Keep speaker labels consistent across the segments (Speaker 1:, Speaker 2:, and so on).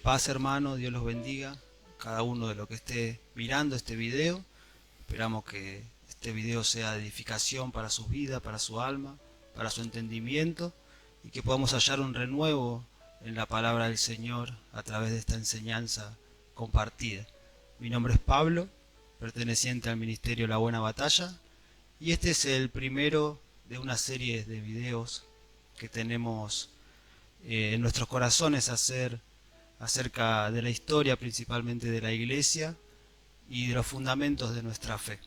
Speaker 1: Paz, hermano, Dios los bendiga, cada uno de los que esté mirando este video. Esperamos que este video sea de edificación para su vida, para su alma, para su entendimiento, y que podamos hallar un renuevo en la palabra del Señor a través de esta enseñanza compartida. Mi nombre es Pablo, perteneciente al Ministerio La Buena Batalla, y este es el primero de una serie de videos que tenemos en nuestros corazones acerca de la historia, principalmente de la iglesia y de los fundamentos de nuestra fe.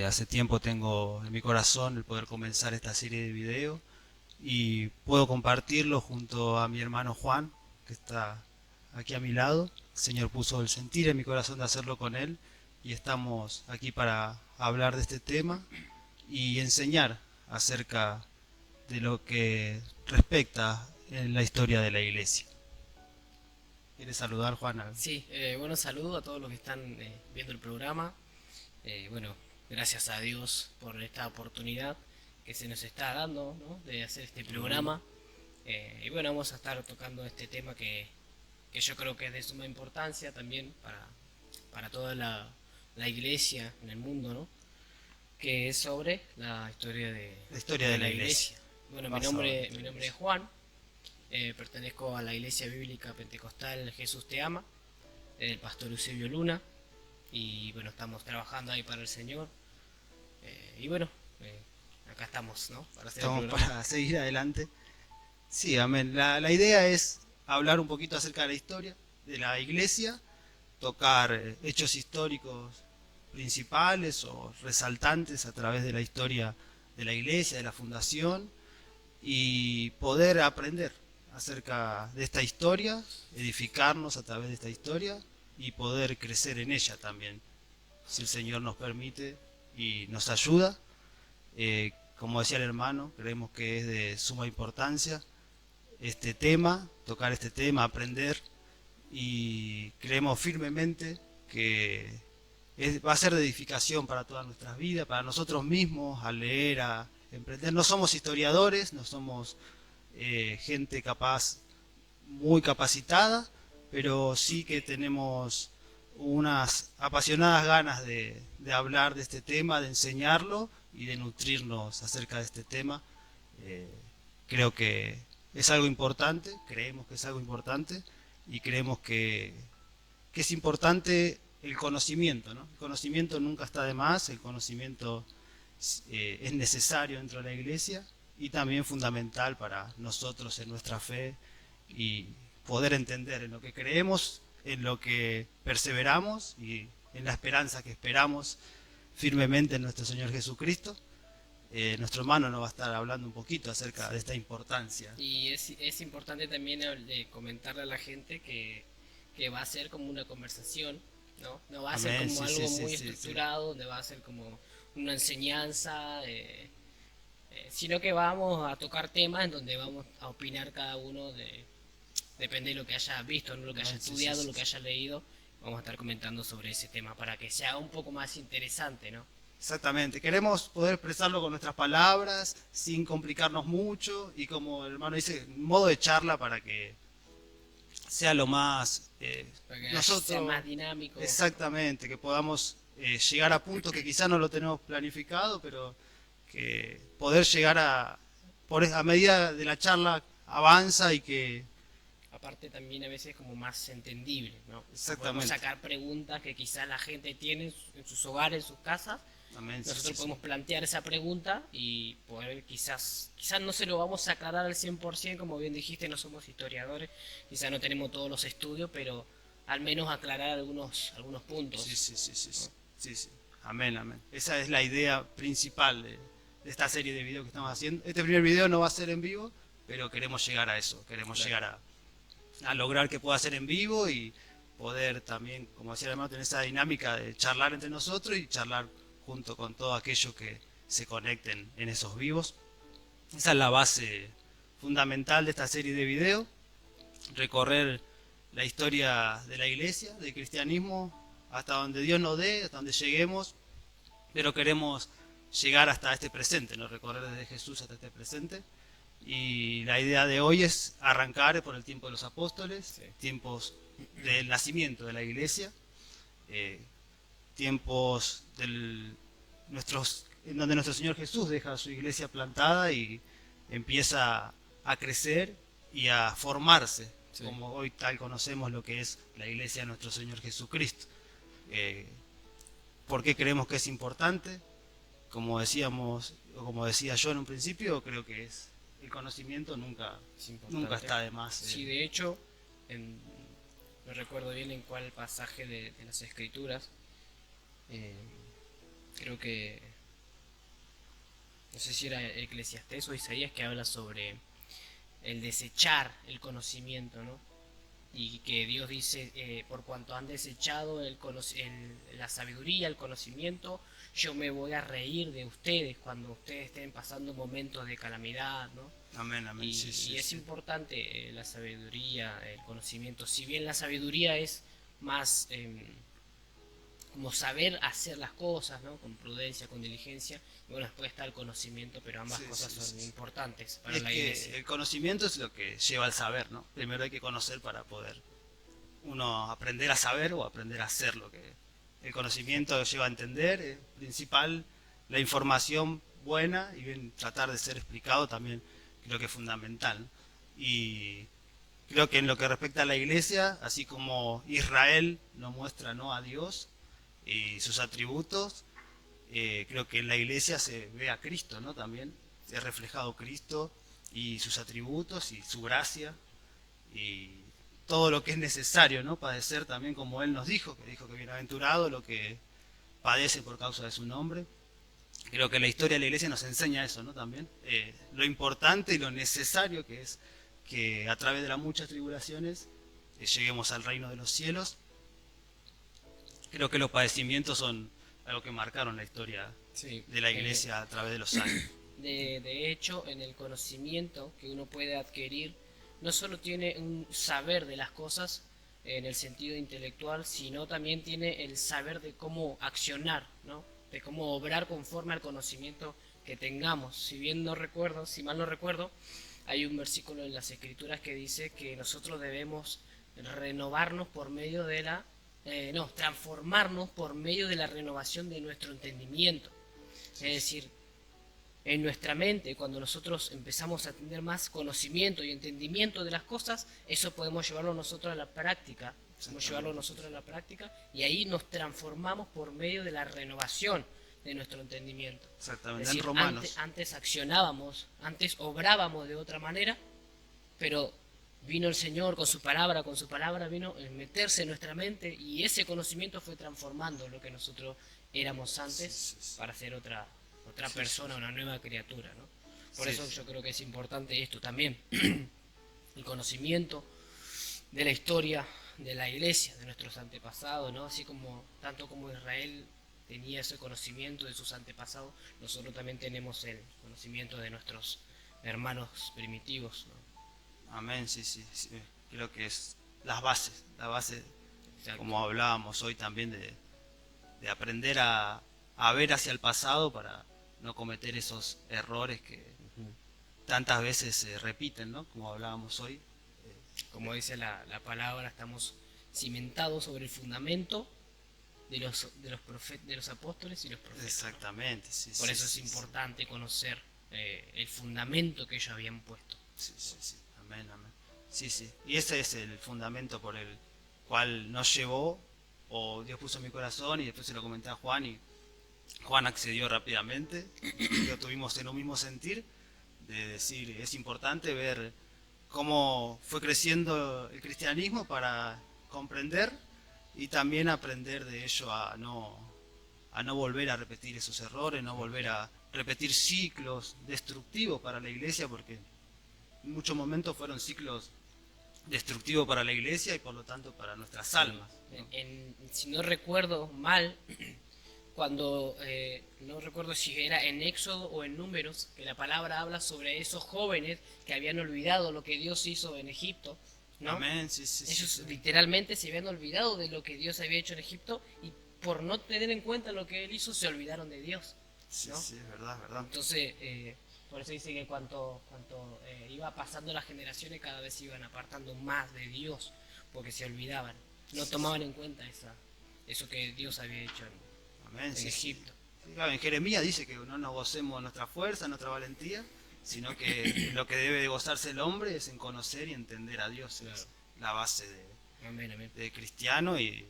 Speaker 1: Hace tiempo tengo en mi corazón el poder comenzar esta serie de videos y puedo compartirlo junto a mi hermano Juan, que está aquí a mi lado. El Señor puso el sentir en mi corazón de hacerlo con él y estamos aquí para hablar de este tema y enseñar acerca de lo que respecta en la historia de la iglesia. ¿Quieres saludar, Juana?
Speaker 2: Sí, bueno, saludo a todos los que están viendo el programa. Bueno, gracias a Dios por esta oportunidad que se nos está dando, ¿no?, de hacer este programa. Y bueno, vamos a estar tocando este tema que yo creo que es de suma importancia también para toda la iglesia en el mundo, ¿no?, que es sobre la historia
Speaker 1: de la iglesia.
Speaker 2: Bueno, mi nombre es Juan. Pertenezco a la Iglesia Bíblica Pentecostal Jesús Te Ama, el pastor Eusebio Luna, y bueno, estamos trabajando ahí para el Señor. Y bueno, acá estamos, ¿no?,
Speaker 1: Estamos para seguir adelante. Sí, amén. La idea es hablar un poquito acerca de la historia de la iglesia, tocar hechos históricos principales o resaltantes a través de la historia de la iglesia, de la fundación, y poder aprender acerca de esta historia, edificarnos a través de esta historia y poder crecer en ella también, si el Señor nos permite y nos ayuda. Como decía el hermano, creemos que es de suma importancia este tema, tocar este tema, aprender, y creemos firmemente que va a ser de edificación para todas nuestras vidas, para nosotros mismos, al leer, a emprender. No somos historiadores, no somos gente capaz, muy capacitada, pero sí que tenemos unas apasionadas ganas de hablar de este tema, de enseñarlo y de nutrirnos acerca de este tema. Creo que es algo importante, creemos que es algo importante y creemos que es importante el conocimiento, ¿no? El conocimiento nunca está de más, el conocimiento es necesario dentro de la iglesia y también fundamental para nosotros en nuestra fe y poder entender en lo que creemos, en lo que perseveramos y en la esperanza que esperamos firmemente en nuestro Señor Jesucristo. Nuestro hermano nos va a estar hablando un poquito acerca de esta importancia.
Speaker 2: Y es importante también comentarle a la gente que va a ser como una conversación, ¿no? No va a ser como algo muy estructurado, donde va a ser como una enseñanza, sino que vamos a tocar temas en donde vamos a opinar cada uno, depende de lo que haya visto, ¿no?, lo que haya estudiado, lo que haya leído. Vamos a estar comentando sobre ese tema para que sea un poco más interesante, ¿no?
Speaker 1: Exactamente, queremos poder expresarlo con nuestras palabras, sin complicarnos mucho, y como el hermano dice, modo de charla para que sea lo más...
Speaker 2: para que sea más dinámico.
Speaker 1: Exactamente, que podamos llegar a puntos que quizás no lo tenemos planificado, pero que poder llegar a medida de la charla avanza y que...
Speaker 2: Aparte también a veces como más entendible, ¿no?
Speaker 1: Exactamente.
Speaker 2: Podemos sacar preguntas que quizás la gente tiene en sus hogares, en sus casas.
Speaker 1: Amén.
Speaker 2: Nosotros podemos plantear esa pregunta y poder quizás no se lo vamos a aclarar al 100%, como bien dijiste, no somos historiadores, quizás no tenemos todos los estudios, pero al menos aclarar algunos puntos.
Speaker 1: Sí. Amén, amén. Esa es la idea principal de esta serie de videos que estamos haciendo. Este primer video no va a ser en vivo, pero queremos llegar a eso, queremos llegar a lograr que pueda ser en vivo y poder también, como decía el hermano, tener esa dinámica de charlar entre nosotros y charlar junto con todo aquello que se conecten en esos vivos. Esa es la base fundamental de esta serie de videos, recorrer la historia de la iglesia, del cristianismo, hasta donde Dios nos dé, hasta donde lleguemos, pero queremos llegar hasta este presente, ¿no? Recorrer desde Jesús hasta este presente Y la idea de hoy es arrancar por el tiempo de los apóstoles,
Speaker 2: Sí.
Speaker 1: tiempos del nacimiento de la iglesia, eh, tiempos en donde nuestro Señor Jesús deja su iglesia plantada y empieza a crecer y a formarse,
Speaker 2: Sí.
Speaker 1: como hoy tal conocemos lo que es la iglesia de nuestro Señor Jesucristo. Eh, ¿Por qué creemos que es importante? Como decíamos, o como decía yo en un principio, creo que el conocimiento nunca está de más.
Speaker 2: Sí, de hecho, no recuerdo bien en cuál pasaje de las Escrituras, eh, creo que, no sé si era Eclesiastés o Isaías, que habla sobre el desechar el conocimiento, ¿no? Y que Dios dice, por cuanto han desechado la sabiduría, el conocimiento, yo me voy a reír de ustedes cuando ustedes estén pasando momentos de calamidad, ¿no?
Speaker 1: Amén, amén.
Speaker 2: Y,
Speaker 1: Sí, sí,
Speaker 2: y es
Speaker 1: sí.
Speaker 2: importante la sabiduría, el conocimiento. Si bien la sabiduría es más como saber hacer las cosas, ¿no? Con prudencia, con diligencia. Y bueno, después está el conocimiento, pero ambas
Speaker 1: Sí,
Speaker 2: cosas
Speaker 1: sí,
Speaker 2: son
Speaker 1: sí.
Speaker 2: importantes
Speaker 1: Y
Speaker 2: para
Speaker 1: es
Speaker 2: la
Speaker 1: que
Speaker 2: iglesia.
Speaker 1: el conocimiento es lo que lleva al saber, ¿no? Primero hay que conocer para poder uno aprender a saber o aprender a hacer lo que el conocimiento lleva a entender. Es principal la información buena y bien tratar de ser explicado también creo que es fundamental, ¿no? Y creo que en lo que respecta a la iglesia, así como Israel nos muestra, ¿no?, a Dios y sus atributos, creo que en la iglesia se ve a Cristo, ¿no? También es reflejado Cristo y sus atributos y su gracia y todo lo que es necesario, ¿no?, padecer también como Él nos dijo que bienaventurado lo que padece por causa de su nombre. Creo que la historia de la iglesia nos enseña eso, ¿no? También lo importante y lo necesario que es que a través de las muchas tribulaciones lleguemos al reino de los cielos. Creo que los padecimientos son algo que marcaron la historia
Speaker 2: Sí.
Speaker 1: de la iglesia a través de los años.
Speaker 2: De hecho, en el conocimiento que uno puede adquirir, no solo tiene un saber de las cosas en el sentido intelectual, sino también tiene el saber de cómo accionar, ¿no? De cómo obrar conforme al conocimiento que tengamos. Si bien no recuerdo, si mal no recuerdo, hay un versículo en las Escrituras que dice que nosotros debemos renovarnos por medio de transformarnos por medio de la renovación de nuestro entendimiento. Es decir, en nuestra mente, cuando nosotros empezamos a tener más conocimiento y entendimiento de las cosas, eso podemos llevarlo nosotros a la práctica. Podemos llevarlo nosotros a la práctica y ahí nos transformamos por medio de la renovación de nuestro entendimiento.
Speaker 1: Exactamente,
Speaker 2: Es decir,
Speaker 1: en Romanos.
Speaker 2: antes accionábamos, antes obrábamos de otra manera, pero vino el Señor con su palabra vino a meterse en nuestra mente y ese conocimiento fue transformando lo que nosotros éramos antes para ser otra persona, una nueva criatura, ¿no? Por eso yo creo que es importante esto también, el conocimiento de la historia de la iglesia, de nuestros antepasados, ¿no? Así como, tanto como Israel tenía ese conocimiento de sus antepasados, nosotros también tenemos el conocimiento de nuestros hermanos primitivos, ¿no?
Speaker 1: Amén, sí, sí, sí. Creo que es la base,
Speaker 2: Exacto.
Speaker 1: como hablábamos hoy también, de aprender a ver hacia el pasado para no cometer esos errores que tantas veces se repiten, ¿no? Como hablábamos hoy.
Speaker 2: Como dice la palabra, estamos cimentados sobre el fundamento de los apóstoles y los profetas.
Speaker 1: Exactamente, sí.
Speaker 2: Por
Speaker 1: sí,
Speaker 2: eso
Speaker 1: sí,
Speaker 2: es importante conocer el fundamento que ellos habían puesto.
Speaker 1: Sí, sí, sí. Amén, amén. Sí, sí. Y ese es el fundamento por el cual nos llevó, o Dios puso en mi corazón, y después se lo comenté a Juan, y Juan accedió rápidamente. Lo tuvimos en un mismo sentir, de decir, es importante ver cómo fue creciendo el cristianismo para comprender y también aprender de ello a no volver a repetir esos errores, no volver a repetir ciclos destructivos para la iglesia, porque en muchos momentos fueron ciclos destructivos para la iglesia y por lo tanto para nuestras almas, ¿no?
Speaker 2: Si no recuerdo mal, cuando no recuerdo si era en Éxodo o en Números, que la palabra habla sobre esos jóvenes que habían olvidado lo que Dios hizo en Egipto, ¿no?
Speaker 1: Amén, sí, sí,
Speaker 2: Ellos
Speaker 1: sí.
Speaker 2: literalmente se habían olvidado de lo que Dios había hecho en Egipto y por no tener en cuenta lo que Él hizo se olvidaron de Dios,
Speaker 1: Sí,
Speaker 2: ¿no?
Speaker 1: sí, es verdad, es verdad.
Speaker 2: Entonces, Por eso dice que cuanto iba pasando las generaciones, cada vez se iban apartando más de Dios, porque se olvidaban, no tomaban en cuenta eso que Dios había hecho
Speaker 1: Amén,
Speaker 2: en Egipto.
Speaker 1: Sí, claro, en Jeremías dice que no nos gocemos nuestra fuerza, nuestra valentía, sino que lo que debe de gozarse el hombre es en conocer y entender a Dios. Claro. Es la base de cristiano, y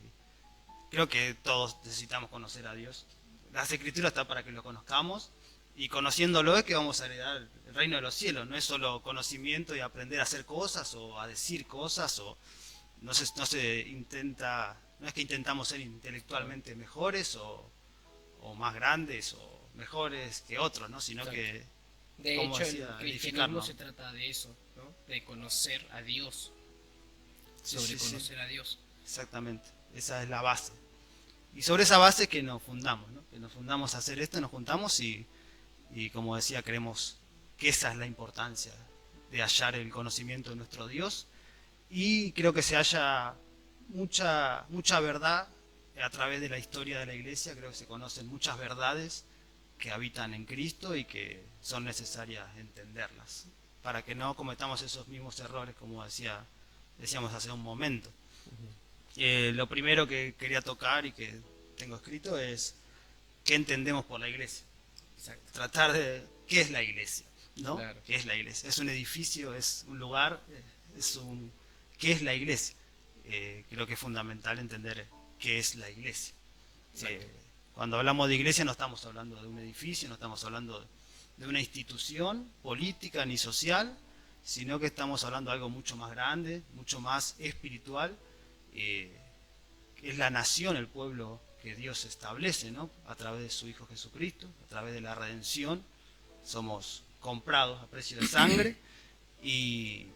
Speaker 1: creo que todos necesitamos conocer a Dios. Las Escrituras están para que lo conozcamos, y conociéndolo es que vamos a heredar el reino de los cielos. No es solo conocimiento y aprender a hacer cosas o a decir cosas, o no es que intentamos ser intelectualmente mejores o más grandes o mejores que otros, ¿no? Sino
Speaker 2: Exacto.
Speaker 1: que,
Speaker 2: de
Speaker 1: como
Speaker 2: hecho,
Speaker 1: decía,
Speaker 2: el cristianismo se trata de eso, ¿no? De conocer a Dios, sobre conocer a Dios.
Speaker 1: Exactamente, esa es la base. Y sobre esa base que nos fundamos, ¿no? Que nos fundamos a hacer esto, nos juntamos y como decía, creemos que esa es la importancia de hallar el conocimiento de nuestro Dios, y creo que se halla mucha verdad a través de la historia de la iglesia. Creo que se conocen muchas verdades que habitan en Cristo y que son necesarias entenderlas para que no cometamos esos mismos errores, como decíamos hace un momento. Lo primero que quería tocar y que tengo escrito es qué entendemos por la iglesia. Exacto. Tratar de qué es la iglesia, ¿no? Claro. ¿Qué es la iglesia? ¿Es un edificio? ¿Es un lugar? ¿Qué es la iglesia? Creo que es fundamental entender qué es la iglesia. Cuando hablamos de iglesia no estamos hablando de un edificio, no estamos hablando de una institución política ni social, sino que estamos hablando de algo mucho más grande, mucho más espiritual, que es la nación, el pueblo que Dios establece, ¿no? A través de su Hijo Jesucristo, a través de la redención. Somos comprados a precio de sangre, y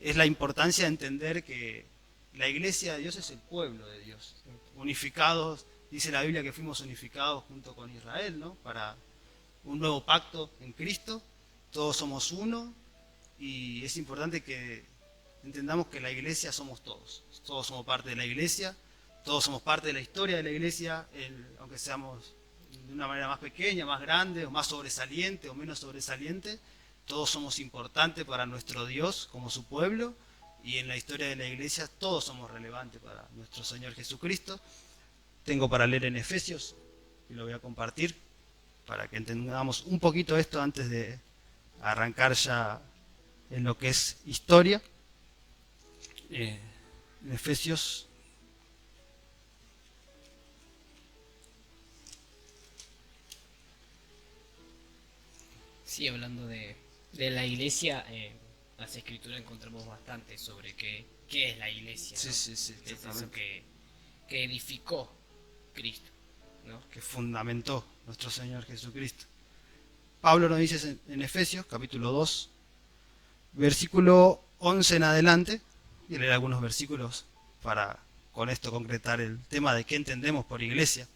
Speaker 1: es la importancia de entender que la iglesia de Dios es el pueblo de Dios. Unificados, dice la Biblia que fuimos unificados junto con Israel, ¿no? Para un nuevo pacto en Cristo. Todos somos uno, y es importante que entendamos que la iglesia somos todos. Todos somos parte de la iglesia, todos somos parte de la historia de la iglesia, aunque seamos de una manera más pequeña, más grande, o más sobresaliente o menos sobresaliente. Todos somos importantes para nuestro Dios como su pueblo, y en la historia de la iglesia todos somos relevantes para nuestro Señor Jesucristo. Tengo para leer en Efesios, y lo voy a compartir para que entendamos un poquito esto antes de arrancar ya en lo que es historia. En Efesios
Speaker 2: sí, hablando de la iglesia, las escrituras encontramos bastante sobre qué es la iglesia, ¿no?
Speaker 1: Sí,
Speaker 2: es eso que edificó Cristo, ¿no?
Speaker 1: Que fundamentó nuestro Señor Jesucristo. Pablo nos dice en Efesios capítulo 2, versículo 11 en adelante, y leer algunos versículos para con esto concretar el tema de qué entendemos por iglesia.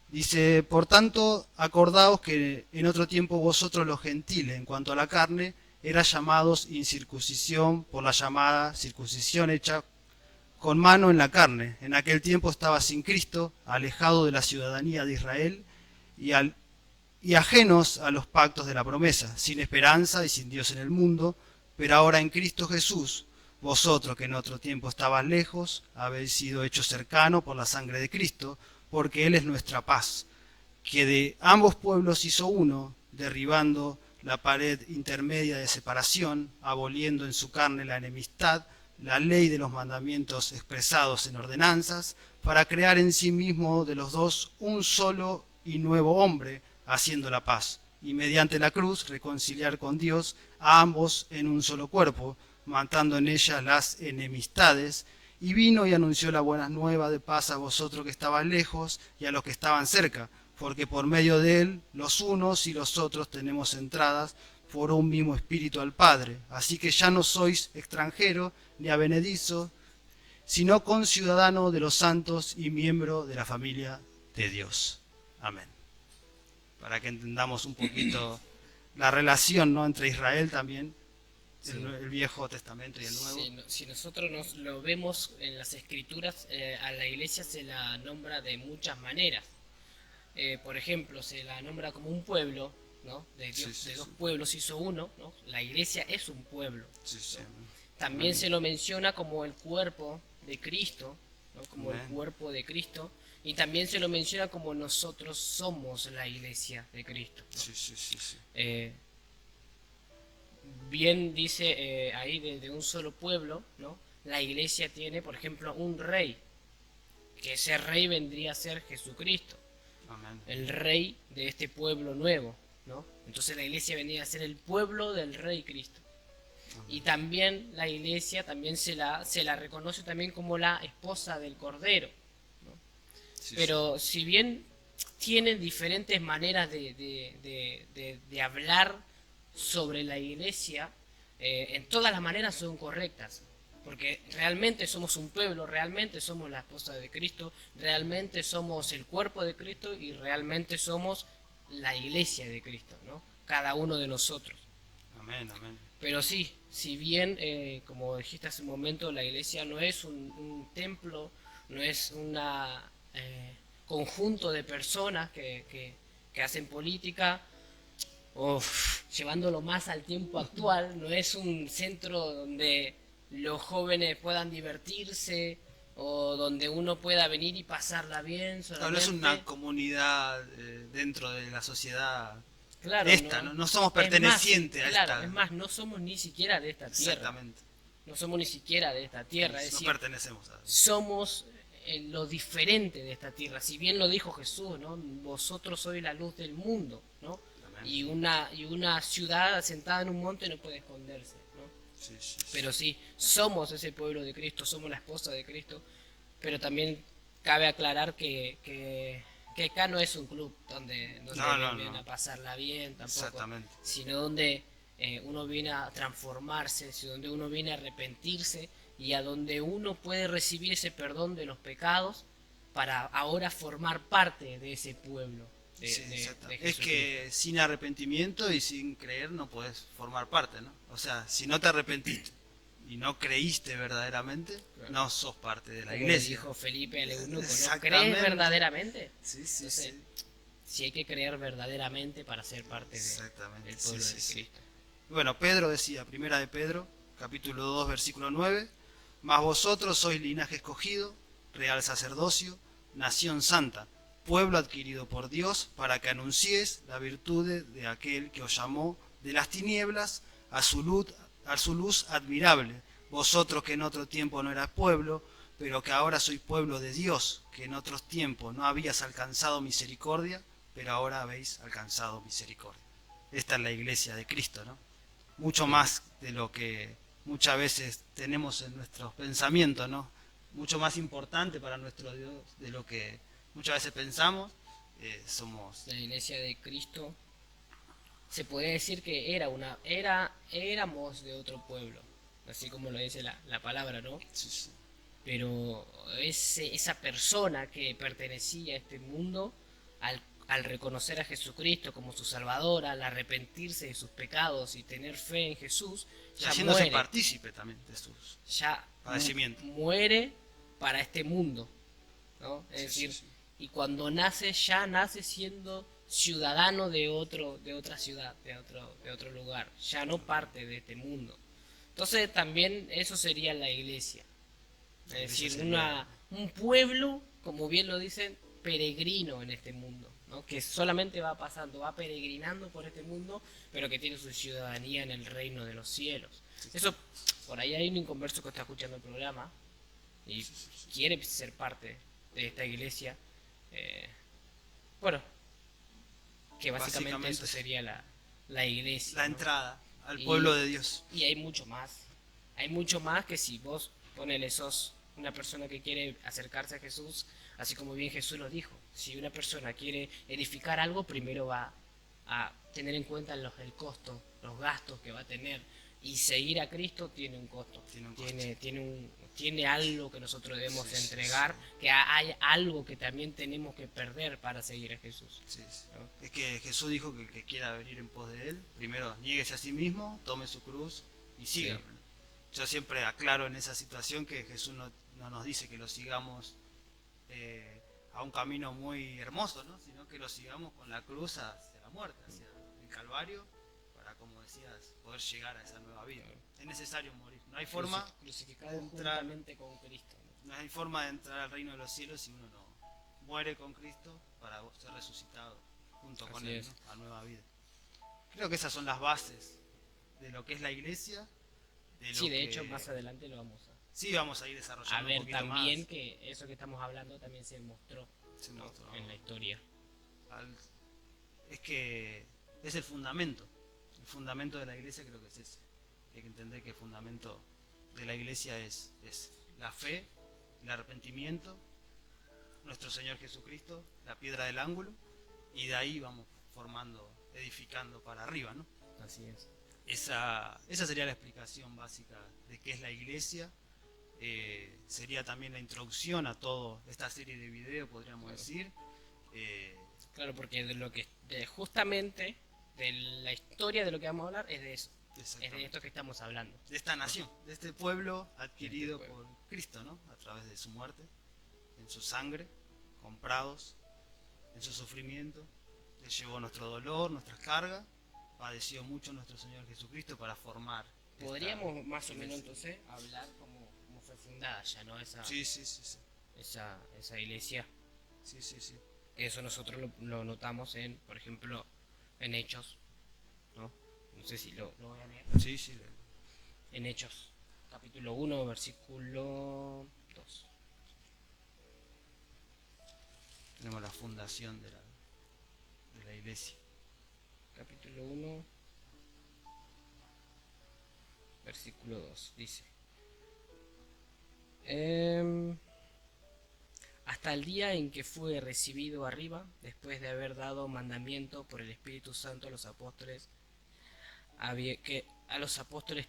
Speaker 1: Dice: por tanto, acordaos que en otro tiempo vosotros los gentiles, en cuanto a la carne, eras llamados incircuncisión por la llamada circuncisión hecha con mano en la carne. En aquel tiempo estaba sin Cristo, alejado de la ciudadanía de Israel y ajenos a los pactos de la promesa, sin esperanza y sin Dios en el mundo. Pero ahora en Cristo Jesús, vosotros que en otro tiempo estabas lejos, habéis sido hechos cercanos por la sangre de Cristo, porque Él es nuestra paz, que de ambos pueblos hizo uno, derribando la pared intermedia de separación, aboliendo en su carne la enemistad, la ley de los mandamientos expresados en ordenanzas, para crear en sí mismo de los dos un solo y nuevo hombre, haciendo la paz, y mediante la cruz reconciliar con Dios a ambos en un solo cuerpo, matando en ella las enemistades, y vino y anunció la buena nueva de paz a vosotros que estaban lejos y a los que estaban cerca, porque por medio de él los unos y los otros tenemos entradas por un mismo espíritu al Padre. Así que ya no sois extranjero ni advenedizo, sino conciudadano de los santos y miembro de la familia de Dios. Amén. Para que entendamos un poquito la relación, ¿no?, entre Israel también, sí, el Viejo Testamento y el Nuevo.
Speaker 2: Sí, si nosotros lo vemos en las Escrituras, a la iglesia se la nombra de muchas maneras. Por ejemplo, se la nombra como un pueblo, ¿no? De
Speaker 1: Sí,
Speaker 2: Dios,
Speaker 1: sí,
Speaker 2: de dos
Speaker 1: sí.
Speaker 2: pueblos hizo uno, ¿no? La iglesia es un pueblo.
Speaker 1: Sí, sí.
Speaker 2: También
Speaker 1: Amén.
Speaker 2: se lo menciona como el cuerpo de Cristo, ¿no? Como el
Speaker 1: Amén.
Speaker 2: cuerpo de Cristo, y también se lo menciona como nosotros somos la iglesia de Cristo, ¿no?
Speaker 1: Sí, sí, sí, sí.
Speaker 2: Eh, Bien dice ahí de un solo pueblo, ¿no? La iglesia tiene, por ejemplo, un rey, que ese rey vendría a ser Jesucristo,
Speaker 1: Amén.
Speaker 2: el rey de este pueblo nuevo, ¿no? Entonces la iglesia vendría a ser el pueblo del rey Cristo. Y
Speaker 1: Amén.
Speaker 2: también la iglesia también se la reconoce también como la esposa del Cordero, ¿no?
Speaker 1: Sí, sí.
Speaker 2: Pero si bien tienen diferentes maneras de hablar sobre la iglesia, en todas las maneras son correctas. Porque realmente somos un pueblo, realmente somos la esposa de Cristo, realmente somos el cuerpo de Cristo y realmente somos la iglesia de Cristo, ¿no? Cada uno de nosotros.
Speaker 1: Amén, amén.
Speaker 2: Pero sí, si bien, como dijiste hace un momento, la iglesia no es un templo, no es un conjunto de personas que hacen política, o llevándolo más al tiempo actual, no es un centro donde los jóvenes puedan divertirse o donde uno pueda venir y pasarla bien
Speaker 1: Claro, no es una
Speaker 2: solamente.
Speaker 1: comunidad dentro de la sociedad
Speaker 2: Claro,
Speaker 1: esta,
Speaker 2: no.
Speaker 1: ¿no? No somos
Speaker 2: Es más,
Speaker 1: pertenecientes a
Speaker 2: claro, es
Speaker 1: esta.
Speaker 2: más, no somos ni siquiera de esta tierra.
Speaker 1: Exactamente.
Speaker 2: No somos ni siquiera de esta tierra, es
Speaker 1: No
Speaker 2: decir,
Speaker 1: pertenecemos a.
Speaker 2: somos lo diferente de esta tierra. Si bien lo dijo Jesús, ¿no? Vosotros sois la luz del mundo, ¿no?
Speaker 1: Amén.
Speaker 2: Y una ciudad asentada en un monte no puede esconderse, ¿no?
Speaker 1: Sí, sí, sí.
Speaker 2: Pero sí, somos ese pueblo de Cristo, somos la esposa de Cristo, pero también cabe aclarar que acá no es un club donde
Speaker 1: No, no,
Speaker 2: vienen
Speaker 1: no.
Speaker 2: a pasarla bien tampoco,
Speaker 1: Exactamente.
Speaker 2: sino donde uno viene a transformarse, donde uno viene a arrepentirse y a donde uno puede recibir ese perdón de los pecados para ahora formar parte de ese pueblo
Speaker 1: Sí, exacto.
Speaker 2: de
Speaker 1: Es
Speaker 2: Jesucristo.
Speaker 1: que sin arrepentimiento y sin creer no puedes formar parte, ¿no? O sea, si no te arrepentiste y no creíste verdaderamente,
Speaker 2: Claro.
Speaker 1: no sos parte de la
Speaker 2: Como le
Speaker 1: iglesia.
Speaker 2: dijo Felipe al eunuco, ¿no? ¿Crees
Speaker 1: Exactamente.
Speaker 2: verdaderamente?
Speaker 1: Sí, sí,
Speaker 2: Entonces,
Speaker 1: sí.
Speaker 2: si hay que creer verdaderamente para ser parte
Speaker 1: Exactamente.
Speaker 2: del
Speaker 1: Sí,
Speaker 2: pueblo
Speaker 1: sí,
Speaker 2: de
Speaker 1: sí.
Speaker 2: Cristo.
Speaker 1: Bueno, Pedro decía, primera de Pedro, capítulo 2, versículo 9, mas vosotros sois linaje escogido, real sacerdocio, nación santa, pueblo adquirido por Dios, para que anunciéis la virtud de aquel que os llamó de las tinieblas a su luz admirable, vosotros que en otro tiempo no eras pueblo, pero que ahora sois pueblo de Dios, que en otros tiempos no habías alcanzado misericordia, pero ahora habéis alcanzado misericordia. Esta es la iglesia de Cristo, ¿no? Mucho
Speaker 2: Sí,
Speaker 1: más de lo que muchas veces tenemos en nuestros pensamientos, ¿no? Mucho más importante para nuestro Dios de lo que muchas veces pensamos. Somos.
Speaker 2: la iglesia de Cristo se podría decir que éramos de otro pueblo, así como lo dice la palabra, ¿no?
Speaker 1: Sí, sí,
Speaker 2: Pero esa persona que pertenecía a este mundo, al reconocer a Jesucristo como su Salvador, al arrepentirse de sus pecados y tener fe en Jesús,
Speaker 1: y
Speaker 2: ya
Speaker 1: haciéndose
Speaker 2: muere,
Speaker 1: partícipe también de sus
Speaker 2: ya
Speaker 1: padecimientos.
Speaker 2: muere para este mundo, ¿no? Es
Speaker 1: Sí, sí,
Speaker 2: decir,
Speaker 1: sí.
Speaker 2: y cuando nace, ya nace siendo ciudadano de otra ciudad, de otro lugar, ya no parte de este mundo. Entonces también eso sería la iglesia. Es
Speaker 1: La iglesia
Speaker 2: decir,
Speaker 1: sería.
Speaker 2: un pueblo, como bien lo dicen, peregrino en este mundo, ¿no? Que solamente va pasando, va peregrinando por este mundo, pero que tiene su ciudadanía en el reino de los cielos. Eso, por ahí hay un inconverso que está escuchando el programa y quiere ser parte de esta iglesia. eh, bueno, que básicamente eso
Speaker 1: Básicamente
Speaker 2: sería la iglesia,
Speaker 1: la
Speaker 2: ¿no?
Speaker 1: entrada al pueblo
Speaker 2: Y,
Speaker 1: de Dios.
Speaker 2: y hay mucho más. Hay mucho más que si vos, ponele, sos una persona que quiere acercarse a Jesús, así como bien Jesús lo dijo. Si una persona quiere edificar algo, primero va a tener en cuenta el costo, los gastos que va a tener. Y seguir a Cristo tiene un costo.
Speaker 1: Tiene un costo.
Speaker 2: Tiene algo que nosotros debemos
Speaker 1: Sí, sí,
Speaker 2: entregar,
Speaker 1: sí.
Speaker 2: que hay algo que también tenemos que perder para seguir a Jesús,
Speaker 1: Sí, sí.
Speaker 2: ¿no?
Speaker 1: Es que Jesús dijo que el que quiera venir en pos de Él, primero niéguese a sí mismo, tome su cruz y sígame. Yo siempre aclaro en esa situación que Jesús no nos dice que lo sigamos a un camino muy hermoso, ¿no? Sino que lo sigamos con la cruz hacia la muerte, hacia el Calvario para, como decías, poder llegar a esa nueva vida. Es necesario morir. No hay forma
Speaker 2: crucificado
Speaker 1: de entrar,
Speaker 2: juntamente con Cristo.
Speaker 1: no hay forma de entrar al reino de los cielos si uno no muere con Cristo para ser resucitado junto con Él, ¿no? A nueva vida. Creo que esas son las bases de lo que es la iglesia.
Speaker 2: De hecho, más adelante lo vamos a...
Speaker 1: Sí, vamos a ir desarrollando
Speaker 2: un
Speaker 1: poquito
Speaker 2: también
Speaker 1: más.
Speaker 2: Que eso que estamos hablando también se mostró, en la historia.
Speaker 1: Es que es el fundamento de la iglesia creo que es ese. Hay que entender que el fundamento de la iglesia es la fe, el arrepentimiento, nuestro Señor Jesucristo, la piedra del ángulo, y de ahí vamos formando, edificando para arriba, ¿no?
Speaker 2: Así es.
Speaker 1: Esa sería la explicación básica de qué es la iglesia. Sería también la introducción a toda esta serie de videos, podríamos decir.
Speaker 2: Claro, porque justamente de la historia de lo que vamos a hablar es de eso. Es de esto que estamos hablando.
Speaker 1: De esta nación, de este pueblo adquirido por Cristo, ¿no? A través de su muerte, en su sangre, comprados, en su sufrimiento. Él llevó nuestro dolor, nuestras cargas, padeció mucho nuestro Señor Jesucristo para formar.
Speaker 2: Podríamos más o menos entonces hablar como fue fundada ya, ¿no? Esa iglesia.
Speaker 1: Sí.
Speaker 2: Eso nosotros lo notamos por ejemplo, en Hechos, ¿no? No sé si lo voy a leer.
Speaker 1: Sí.
Speaker 2: En Hechos, capítulo 1, versículo 2.
Speaker 1: Tenemos la fundación de la iglesia.
Speaker 2: Capítulo 1, versículo 2, dice: hasta el día en que fue recibido arriba, después de haber dado mandamiento por el Espíritu Santo a los apóstoles que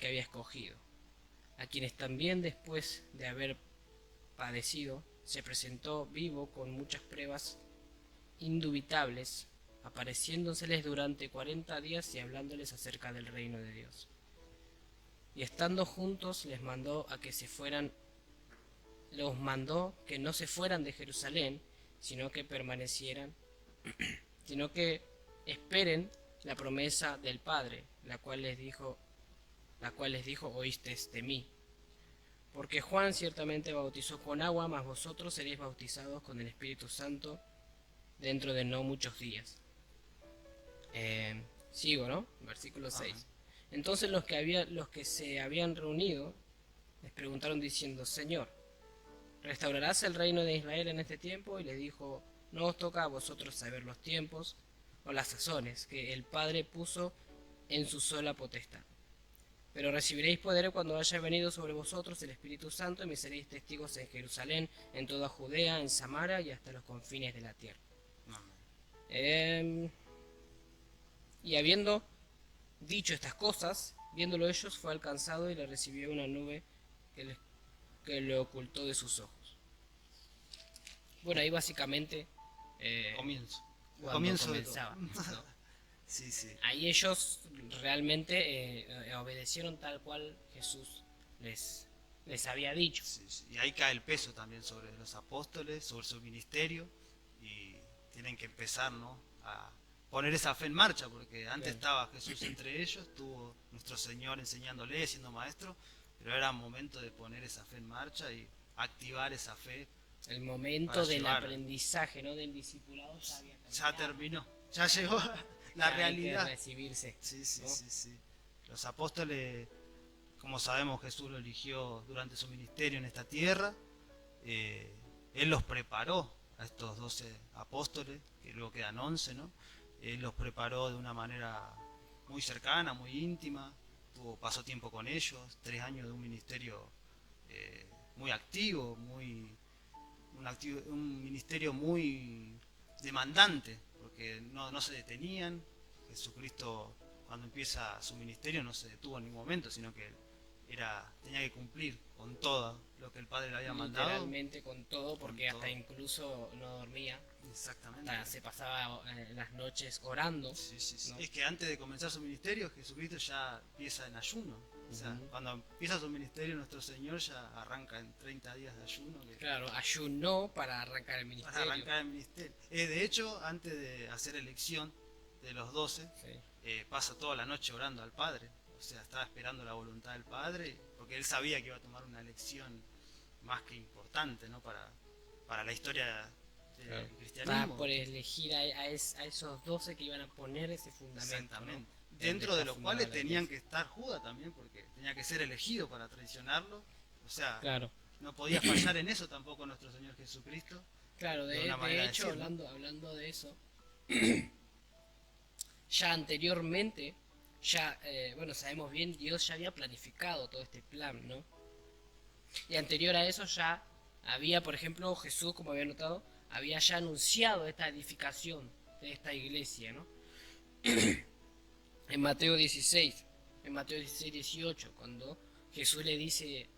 Speaker 2: había escogido, a quienes también después de haber padecido se presentó vivo con muchas pruebas indubitables, apareciéndoseles durante 40 días y hablándoles acerca del reino de Dios. Y estando juntos los mandó que no se fueran de Jerusalén, sino que permanecieran, sino que esperen la promesa del Padre, la cual les dijo, oísteis de mí. Porque Juan ciertamente bautizó con agua, mas vosotros seréis bautizados con el Espíritu Santo dentro de no muchos días. Sigo, ¿no? Versículo 6. Ajá. Entonces los que se habían reunido les preguntaron diciendo: Señor, ¿restaurarás el reino de Israel en este tiempo? Y les dijo: no os toca a vosotros saber los tiempos o las sazones que el Padre puso en su sola potestad. Pero recibiréis poder cuando haya venido sobre vosotros el Espíritu Santo, y me seréis testigos en Jerusalén, en toda Judea, en Samaria y hasta los confines de la tierra. Y habiendo dicho estas cosas, viéndolo ellos, fue alcanzado y le recibió una nube que le ocultó de sus ojos. Bueno, ahí básicamente
Speaker 1: comienzo
Speaker 2: comenzaba, ¿no?
Speaker 1: Sí.
Speaker 2: Ahí ellos realmente obedecieron tal cual Jesús les había dicho.
Speaker 1: Sí. Y ahí cae el peso también sobre los apóstoles, sobre su ministerio, y tienen que empezar, ¿no?, a poner esa fe en marcha, porque antes estaba Jesús entre ellos, estuvo nuestro Señor enseñándole, siendo maestro, pero era momento de poner esa fe en marcha y activar esa fe.
Speaker 2: El momento del aprendizaje, ¿no?, del discipulado
Speaker 1: ya terminó, ya llegó la realidad.
Speaker 2: Hay que recibirse.
Speaker 1: Sí.
Speaker 2: ¿No?
Speaker 1: Sí. Los apóstoles, como sabemos, Jesús lo eligió durante su ministerio en esta tierra. Él los preparó a estos 12 apóstoles, que luego quedan 11, ¿no? Él los preparó de una manera muy cercana, muy íntima. Pasó tiempo con ellos, 3 años de un ministerio muy activo, un ministerio muy demandante, porque no se detenían. Jesucristo, cuando empieza su ministerio, no se detuvo en ningún momento, sino que tenía que cumplir con todo lo que el Padre le había mandado.
Speaker 2: Literalmente con todo, porque hasta incluso no dormía.
Speaker 1: Exactamente.
Speaker 2: Se pasaba las noches orando.
Speaker 1: Sí. ¿No? Es que antes de comenzar su ministerio, Jesucristo ya empieza en ayuno. O sea, cuando empieza su ministerio, nuestro Señor ya arranca en 30 días de ayuno.
Speaker 2: Claro, ayunó para arrancar el ministerio.
Speaker 1: De hecho, antes de hacer elección de los 12, pasa toda la noche orando al Padre. O sea, estaba esperando la voluntad del Padre, porque él sabía que iba a tomar una lección más que importante, ¿no? Para la historia del
Speaker 2: Estaba
Speaker 1: cristianismo.
Speaker 2: por elegir a esos 12 que iban a poner ese fundamento.
Speaker 1: Exactamente.
Speaker 2: ¿No?
Speaker 1: Dentro de los cuales tenían que estar Judas también, porque tenía que ser elegido para traicionarlo. O sea,
Speaker 2: claro.
Speaker 1: no podía fallar en eso tampoco nuestro Señor Jesucristo.
Speaker 2: Claro, de hecho, hablando de eso, ya anteriormente, bueno, sabemos bien, Dios ya había planificado todo este plan, ¿no? Y anterior a eso ya había, por ejemplo, Jesús, como había notado, había ya anunciado esta edificación de esta iglesia, ¿no? En Mateo 16, 18, cuando Jesús le dice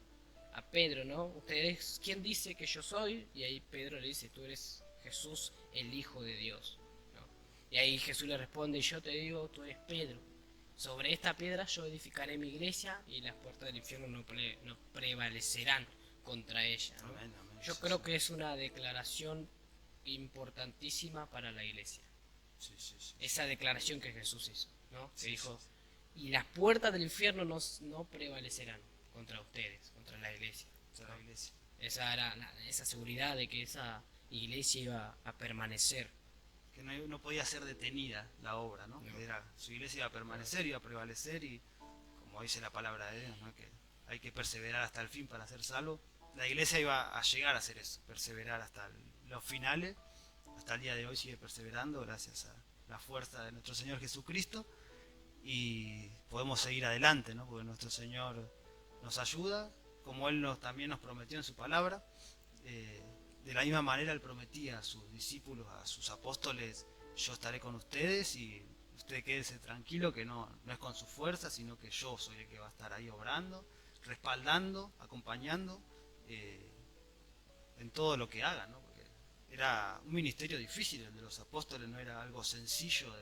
Speaker 2: a Pedro, ¿no? ¿Ustedes quién dice que yo soy? Y ahí Pedro le dice, tú eres Jesús, el Hijo de Dios, ¿no? Y ahí Jesús le responde, yo te digo, tú eres Pedro. Sobre esta piedra yo edificaré mi iglesia y las puertas del infierno no prevalecerán contra ella, ¿no?
Speaker 1: Amén, amén,
Speaker 2: Yo creo que es una declaración importantísima para la iglesia. Esa declaración que Jesús hizo, ¿no? Que dijo, y las puertas del infierno no prevalecerán contra ustedes, contra la iglesia. Esa era esa seguridad de que esa iglesia iba a permanecer.
Speaker 1: Que no podía ser detenida la obra, ¿no? Su iglesia iba a permanecer, iba a prevalecer y, como dice la palabra de Dios, ¿no? Que hay que perseverar hasta el fin para ser salvo. La iglesia iba a llegar a hacer eso, perseverar hasta los finales. Hasta el día de hoy sigue perseverando gracias a la fuerza de nuestro Señor Jesucristo y podemos seguir adelante, ¿no? Porque nuestro Señor nos ayuda, como Él también nos prometió en su palabra. De la misma manera Él prometía a sus discípulos, a sus apóstoles, yo estaré con ustedes y usted quédese tranquilo que no es con su fuerza, sino que yo soy el que va a estar ahí obrando, respaldando, acompañando en todo lo que hagan, ¿no? Porque era un ministerio difícil el de los apóstoles, no era algo sencillo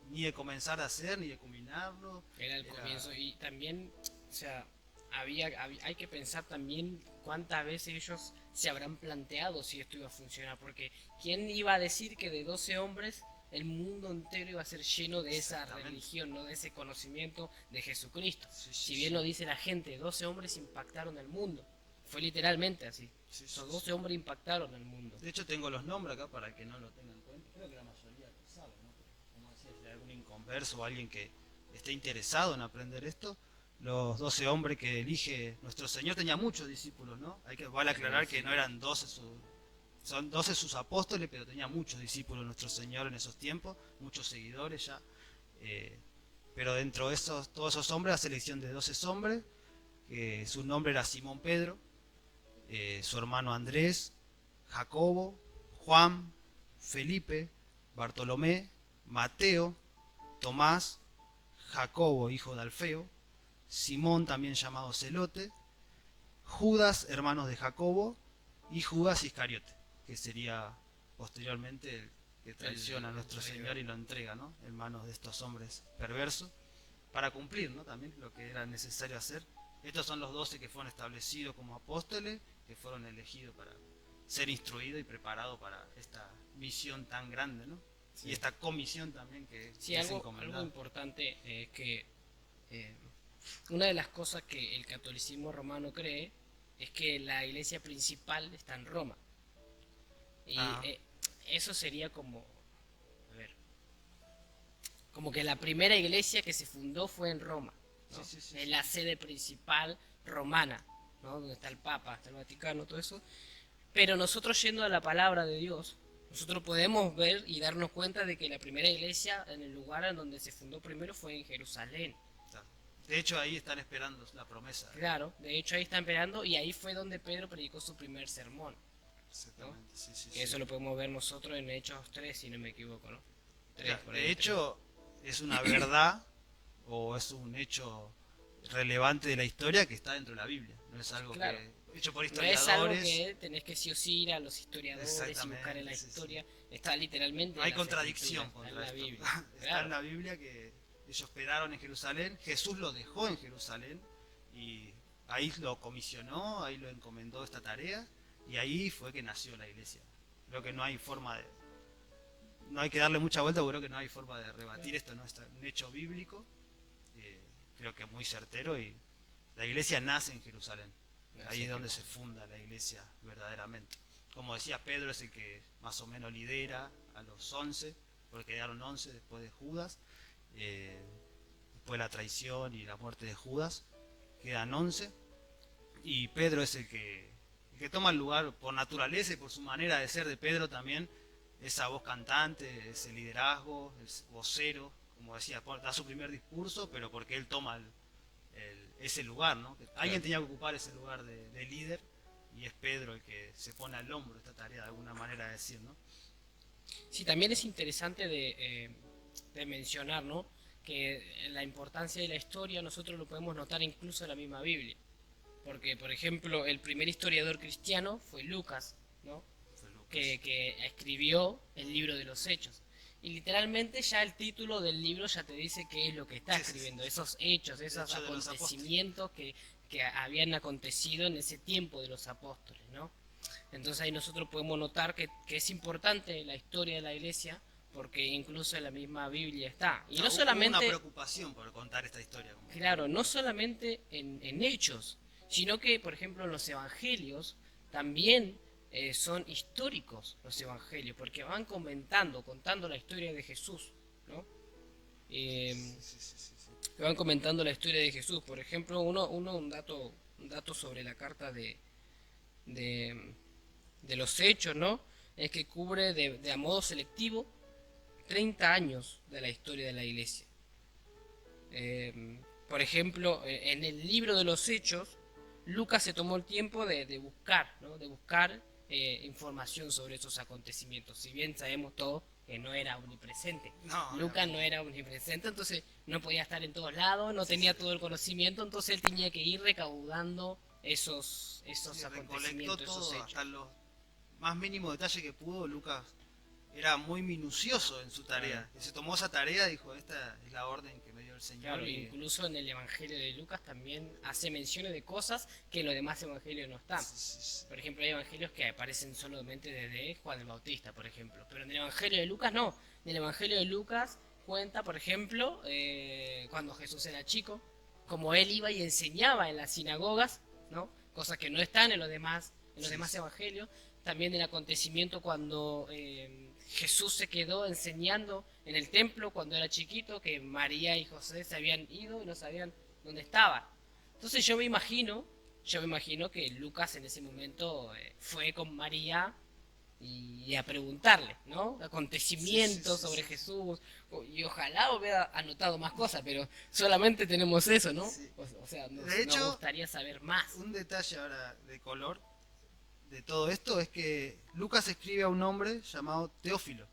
Speaker 1: ni de comenzar a hacer, ni de culminarlo.
Speaker 2: Era el comienzo y también, o sea, hay que pensar también cuántas veces ellos se habrán planteado si esto iba a funcionar, porque ¿quién iba a decir que de 12 hombres el mundo entero iba a ser lleno de esa religión, ¿no? De ese conocimiento de Jesucristo? Si bien lo dice la gente, 12 hombres impactaron el mundo. Fue literalmente así. Esos 12 hombres impactaron el mundo.
Speaker 1: De hecho tengo los nombres acá para que no lo tengan en cuenta. Creo que la mayoría lo sabe, ¿no? Como decía, si hay algún inconverso o alguien que esté interesado en aprender esto, los 12 hombres que elige nuestro Señor, tenía muchos discípulos, ¿no? Vale aclarar que no eran 12 son 12 sus apóstoles, pero tenía muchos discípulos nuestro Señor en esos tiempos, muchos seguidores ya. Pero dentro de todos esos hombres, la selección de 12 hombres, su nombre era Simón Pedro, su hermano Andrés, Jacobo, Juan, Felipe, Bartolomé, Mateo, Tomás, Jacobo, hijo de Alfeo, Simón, también llamado Celote, Judas, hermanos de Jacobo, y Judas Iscariote, que sería posteriormente el que traiciona a nuestro Señor y lo entrega, ¿no? En manos de estos hombres perversos, para cumplir, ¿no? También lo que era necesario hacer. Estos son los 12 que fueron establecidos como apóstoles, que fueron elegidos para ser instruidos y preparados para esta misión tan grande, ¿no? Sí. Y esta comisión también que es encomendada.
Speaker 2: Algo importante es que una de las cosas que el catolicismo romano cree es que la iglesia principal está en Roma. Y eso sería como, a ver, como que la primera iglesia que se fundó fue en Roma, ¿no? Es la sede principal romana, ¿no? Donde está el Papa, está el Vaticano, todo eso. Pero nosotros, yendo a la palabra de Dios, nosotros podemos ver y darnos cuenta de que la primera iglesia, en el lugar en donde se fundó primero, fue en Jerusalén.
Speaker 1: De hecho, ahí están esperando la promesa.
Speaker 2: Claro, de hecho ahí están esperando y ahí fue donde Pedro predicó su primer sermón.
Speaker 1: Exactamente, ¿no?
Speaker 2: Sí. Eso lo podemos ver nosotros en Hechos 3, si no me equivoco, ¿no?
Speaker 1: 3, de hecho, es una verdad o es un hecho relevante de la historia que está dentro de la Biblia. No es algo que hecho por historiadores.
Speaker 2: No es algo que tenés que sí o sí ir a los historiadores y buscar en la historia. Está literalmente.
Speaker 1: No hay contradicción contra esto.
Speaker 2: Biblia.
Speaker 1: Está en la Biblia que ellos esperaron en Jerusalén. Jesús lo dejó en Jerusalén y ahí lo comisionó, ahí lo encomendó esta tarea y ahí fue que nació la iglesia. Creo que no hay forma no hay que darle mucha vuelta porque creo que no hay forma de rebatir esto, ¿no? Es un hecho bíblico, creo que muy certero, y la iglesia nace en Jerusalén. Ahí es donde se funda la iglesia verdaderamente. Como decía, Pedro es el que más o menos lidera a los 11, porque quedaron 11 después de Judas, después de la traición y la muerte de Judas, quedan 11, y Pedro es el que toma el lugar por naturaleza y por su manera de ser de Pedro también, esa voz cantante, ese liderazgo, el vocero, como decía, da su primer discurso, pero porque él toma ese lugar, ¿no? Alguien tenía que ocupar ese lugar de líder, y es Pedro el que se pone al hombro esta tarea, de alguna manera de decir, ¿no?
Speaker 2: Sí, también es interesante de mencionar, ¿no? Que la importancia de la historia nosotros lo podemos notar incluso en la misma Biblia. Porque, por ejemplo, el primer historiador cristiano fue Lucas, ¿no? Que escribió el libro de los Hechos. Y literalmente ya el título del libro ya te dice qué es lo que está escribiendo, esos hechos, esos acontecimientos que habían acontecido en ese tiempo de los apóstoles, ¿no? Entonces ahí nosotros podemos notar que es importante la historia de la iglesia, porque incluso en la misma Biblia está. Y no solamente...
Speaker 1: Hubo una preocupación por contar esta historia.
Speaker 2: Claro, no solamente en hechos, sino que, por ejemplo, en los evangelios también son históricos los evangelios, porque van contando la historia de Jesús, ¿no? Van comentando la historia de Jesús. Por ejemplo, un dato sobre la carta de los hechos, ¿no? Es que cubre de a modo selectivo 30 años de la historia de la iglesia. Por ejemplo, en el libro de los hechos, Lucas se tomó el tiempo de buscar, ¿no? De buscar información sobre esos acontecimientos. Si bien sabemos todos que no era omnipresente. Lucas no era omnipresente, entonces no podía estar en todos lados, no tenía todo el conocimiento, entonces él tenía que ir recaudando esos acontecimientos, esos hechos.
Speaker 1: Hasta los más mínimos detalles que pudo. Lucas era muy minucioso en su tarea. Y se tomó esa tarea y dijo, esta es la orden que me dio el Señor.
Speaker 2: Claro, incluso en el Evangelio de Lucas también hace menciones de cosas que en los demás evangelios no están. Por ejemplo, hay evangelios que aparecen solamente desde Juan el Bautista, por ejemplo. Pero en el Evangelio de Lucas no. En el Evangelio de Lucas cuenta, por ejemplo, cuando Jesús era chico, como él iba y enseñaba en las sinagogas, ¿no? Cosas que no están en los demás evangelios. También el acontecimiento cuando Jesús se quedó enseñando en el templo cuando era chiquito, que María y José se habían ido y no sabían dónde estaba. Entonces yo me imagino que Lucas en ese momento fue con María y a preguntarle, ¿no? Acontecimientos sobre Jesús, y ojalá hubiera anotado más cosas, pero solamente tenemos eso, ¿no? O sea, nos gustaría saber más.
Speaker 1: Un detalle ahora de color de todo esto es que Lucas escribe a un hombre llamado Teófilo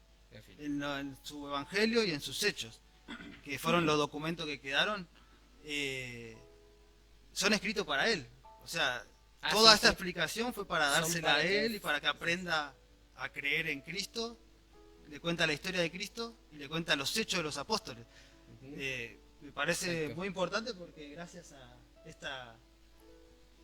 Speaker 1: en su evangelio y en sus hechos, que fueron los documentos que quedaron, son escritos para él. O sea, toda esta explicación fue para dársela a él y para que aprenda a creer en Cristo. Le cuenta la historia de Cristo y le cuenta los hechos de los apóstoles. Me parece muy importante porque gracias a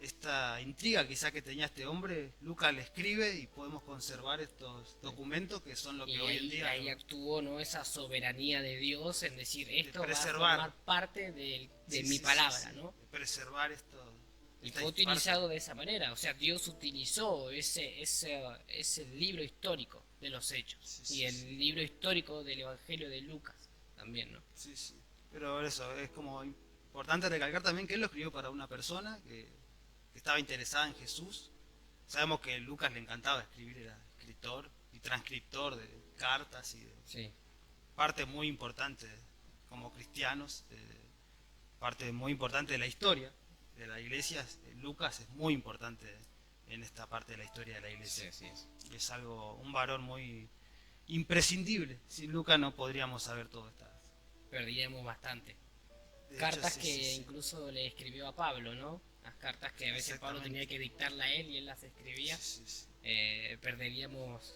Speaker 1: esta intriga quizá que tenía este hombre, Lucas le escribe y podemos conservar estos documentos que son lo que hoy en día...
Speaker 2: Ahí actuó, ¿no? Esa soberanía de Dios en decir, esto va a formar parte de mi palabra, ¿no?
Speaker 1: De preservar esto.
Speaker 2: Y fue utilizado de esa manera, o sea, Dios utilizó ese libro histórico de los hechos y el libro histórico del Evangelio de Lucas también, ¿no?
Speaker 1: Sí. Pero eso, es como importante recalcar también que él lo escribió para una persona que estaba interesada en Jesús. Sabemos que a Lucas le encantaba escribir, era escritor y transcriptor de cartas y de parte muy importante como cristianos, parte muy importante de la historia de la iglesia. Lucas es muy importante en esta parte de la historia de la iglesia. Es un varón muy imprescindible. Sin Lucas no podríamos saber todo esto.
Speaker 2: Perderíamos bastante. Cartas que incluso le escribió a Pablo, ¿no? Las cartas que a veces Pablo tenía que dictarla a él y él las escribía. Perderíamos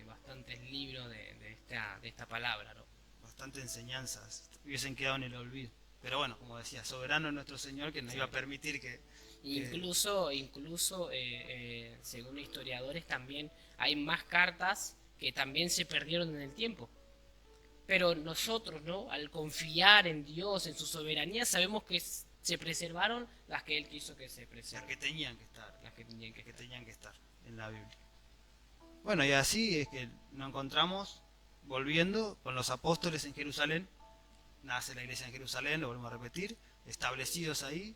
Speaker 2: bastantes libros de esta palabra, ¿no?
Speaker 1: Bastantes enseñanzas hubiesen quedado en el olvido. Pero bueno, como decía, soberano es nuestro Señor, que nos iba a permitir que...
Speaker 2: Incluso según historiadores también hay más cartas que también se perdieron en el tiempo. Pero nosotros, ¿no? Al confiar en Dios, en su soberanía, sabemos que se preservaron las que Él quiso que se preserven.
Speaker 1: Las que tenían que estar.
Speaker 2: Las que
Speaker 1: tenían que estar en la Biblia. Bueno, y así es que nos encontramos volviendo con los apóstoles en Jerusalén. Nace la iglesia en Jerusalén, lo volvemos a repetir, establecidos ahí.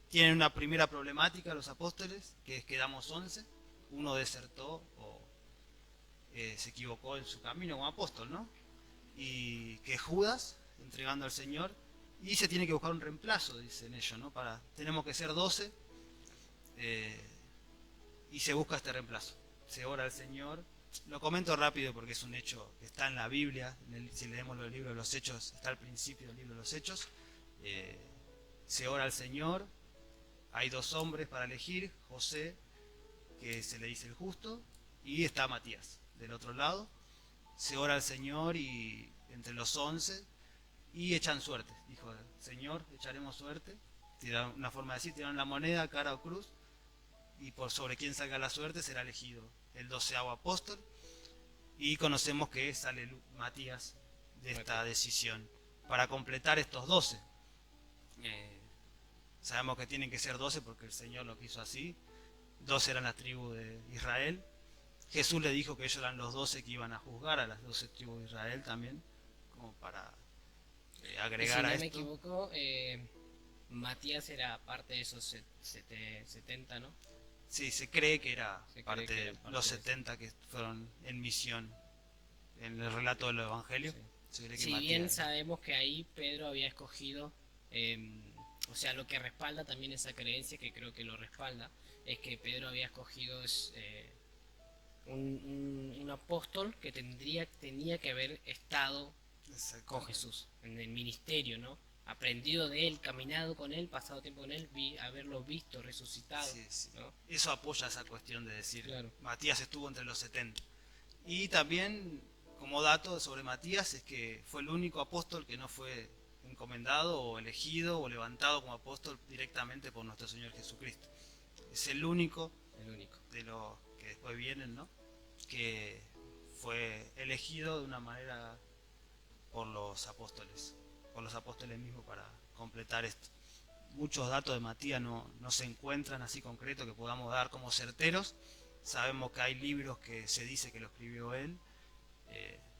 Speaker 1: Tienen una primera problemática los apóstoles, que es que quedamos 11. Uno desertó o se equivocó en su camino como apóstol, ¿no? Y que Judas, entregando al Señor, y se tiene que buscar un reemplazo, dicen ellos, ¿no? Tenemos que ser 12, y se busca este reemplazo. Se ora al Señor. Lo comento rápido porque es un hecho que está en la Biblia. Si leemos los libros de los Hechos, está al principio del libro de los Hechos. Se ora al Señor. Hay 2 hombres para elegir: José, que se le dice el justo, y está Matías del otro lado. Se ora al Señor y entre los 11 y echan suerte. Dijo el Señor, echaremos suerte. Tiraron, una forma de decir, tiraron la moneda, cara o cruz, y por sobre quien salga la suerte será elegido el 12º apóstol. Y conocemos que sale Matías de esta decisión para completar estos 12. Sabemos que tienen que ser 12 porque el Señor lo quiso así. 12 eran las tribus de Israel. Jesús le dijo que ellos eran los 12 que iban a juzgar a las 12 tribus de Israel también, como para agregar a esto.
Speaker 2: Si no me equivoco, Matías era parte de esos 70, ¿no?
Speaker 1: Sí, se cree que era parte de los 70 que fueron en misión en el relato del Evangelio. Sí. Se cree que
Speaker 2: si bien sabemos que ahí Pedro había escogido, o sea, lo que respalda también esa creencia, que creo que lo respalda, es que Pedro había escogido un apóstol que tenía que haber estado con Jesús en el ministerio, ¿no? Aprendido de él, caminado con él, pasado tiempo con él, haberlo visto resucitado.
Speaker 1: Sí, sí.
Speaker 2: ¿No?
Speaker 1: Eso apoya esa cuestión de decir,
Speaker 2: claro,
Speaker 1: Matías estuvo entre los 70. Y también, como dato sobre Matías, es que fue el único apóstol que no fue encomendado o elegido o levantado como apóstol directamente por nuestro Señor Jesucristo. Es el único de los que después vienen, ¿no? Que fue elegido de una manera por los apóstoles mismos para completar esto. Muchos datos de Matías no se encuentran así concretos que podamos dar como certeros. Sabemos que hay libros que se dice que lo escribió él,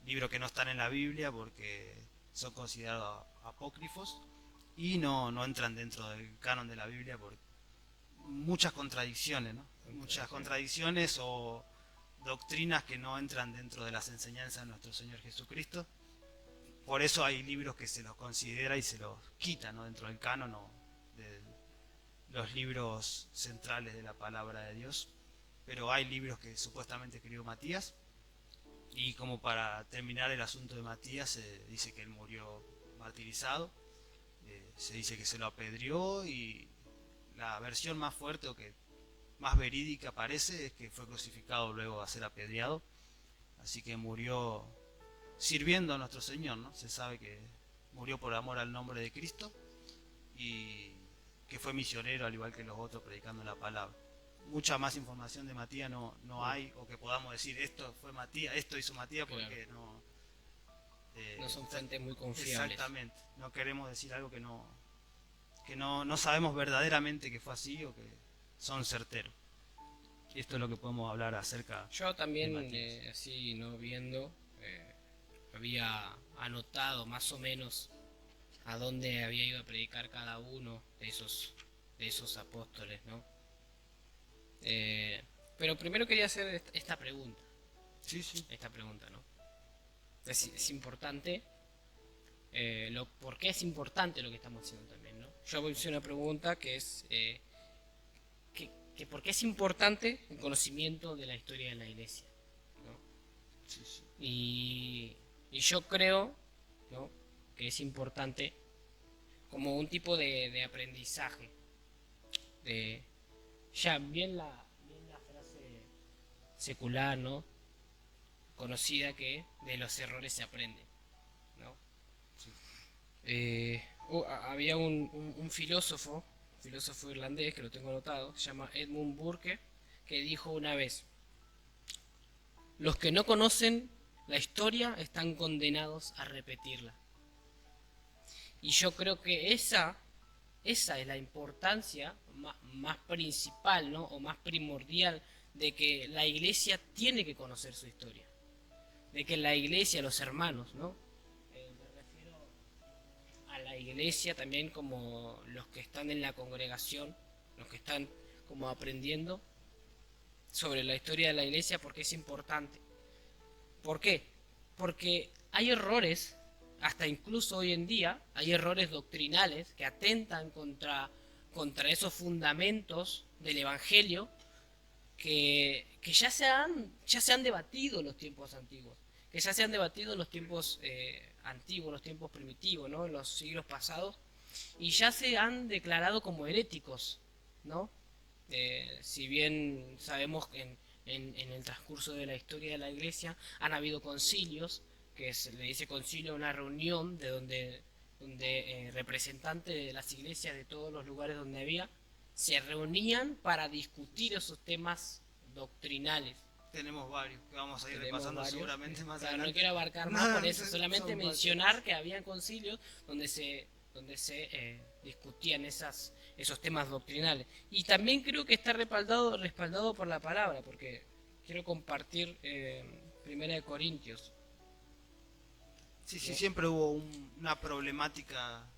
Speaker 1: libros que no están en la Biblia porque son considerados apócrifos y no entran dentro del canon de la Biblia por muchas contradicciones, ¿no? Muchas contradicciones o doctrinas que no entran dentro de las enseñanzas de nuestro Señor Jesucristo. Por eso hay libros que se los considera y se los quita, ¿no? Dentro del canon o de los libros centrales de la palabra de Dios. Pero hay libros que supuestamente escribió Matías. Y como para terminar el asunto de Matías, se dice que él murió martirizado. Se dice que se lo apedreó y la versión más fuerte o que más verídica parece es que fue crucificado luego de ser apedreado. Así que murió sirviendo a nuestro Señor, ¿no? Se sabe que murió por amor al nombre de Cristo y que fue misionero al igual que los otros predicando la palabra. Mucha más información de Matías no hay, o que podamos decir esto fue Matías, esto hizo Matías, porque
Speaker 2: claro. No son fuentes muy confiables.
Speaker 1: Exactamente, no queremos decir algo que no sabemos verdaderamente que fue así o que son certeros. Y esto es lo que podemos hablar acerca.
Speaker 2: Yo también, así no viendo, había anotado más o menos a dónde había ido a predicar cada uno de esos apóstoles, ¿no? Pero primero quería hacer esta pregunta.
Speaker 1: Sí.
Speaker 2: Esta pregunta, ¿no? Es importante. ¿Por qué es importante lo que estamos haciendo también, ¿no? Yo voy a hacer una pregunta que es que por qué es importante el conocimiento de la historia de la iglesia, ¿no?
Speaker 1: Sí.
Speaker 2: Y yo creo, ¿no?, que es importante como un tipo de aprendizaje. Ya bien la frase secular, ¿no?, conocida, que de los errores se aprende, ¿no? Sí. Había un filósofo irlandés que lo tengo anotado, se llama Edmund Burke, que dijo una vez: los que no conocen la historia están condenados a repetirla. Y yo creo que esa es la importancia más principal, ¿no? O más primordial de que la iglesia tiene que conocer su historia. De que la iglesia, los hermanos, ¿no? Me refiero a la iglesia también como los que están en la congregación, los que están como aprendiendo sobre la historia de la iglesia, porque es importante. ¿Por qué? Porque hay errores, hasta incluso hoy en día, hay errores doctrinales que atentan contra esos fundamentos del Evangelio que ya se han debatido en los tiempos antiguos, que ya se han debatido en los tiempos antiguos, los tiempos primitivos, ¿no? En los siglos pasados, y ya se han declarado como heréticos, ¿no? Si bien sabemos que en el transcurso de la historia de la iglesia han habido concilios, que se le dice concilio a una reunión de donde representantes de las iglesias de todos los lugares donde había se reunían para discutir esos temas doctrinales.
Speaker 1: Tenemos varios que vamos a ir repasando seguramente más adelante.
Speaker 2: No quiero abarcar más por eso, solamente mencionar que habían concilios donde se discutían esos temas doctrinales. Y también creo que está respaldado por la palabra, porque quiero compartir Primera de Corintios.
Speaker 1: Sí, siempre hubo una problemática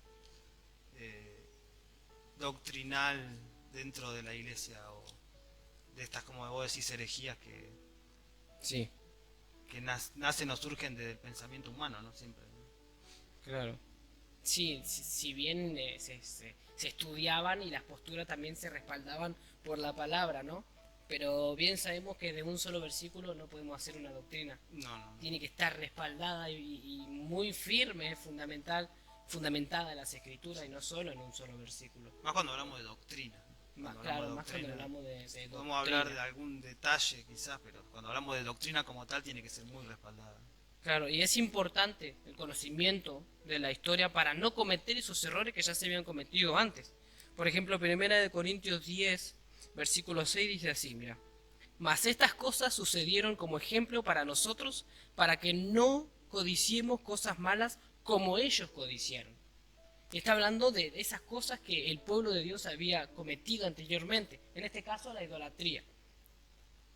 Speaker 1: doctrinal dentro de la iglesia, o de estas, como vos decís, herejías que nacen o surgen del pensamiento humano, ¿no? Siempre, ¿no?
Speaker 2: Claro. Sí, si bien se estudiaban y las posturas también se respaldaban por la palabra, ¿no? Pero bien sabemos que de un solo versículo no podemos hacer una doctrina.
Speaker 1: No.
Speaker 2: Tiene que estar respaldada y muy firme, fundamentada en las escrituras y no solo en un solo versículo.
Speaker 1: Más cuando hablamos de doctrina.
Speaker 2: Más cuando hablamos de doctrina.
Speaker 1: Podemos hablar de algún detalle quizás, pero cuando hablamos de doctrina como tal tiene que ser muy respaldada.
Speaker 2: Claro, y es importante el conocimiento de la historia para no cometer esos errores que ya se habían cometido antes. Por ejemplo, Primera de Corintios 10, versículo 6 dice así, mira: mas estas cosas sucedieron como ejemplo para nosotros, para que no codiciemos cosas malas como ellos codiciaron. Y está hablando de esas cosas que el pueblo de Dios había cometido anteriormente, en este caso la idolatría.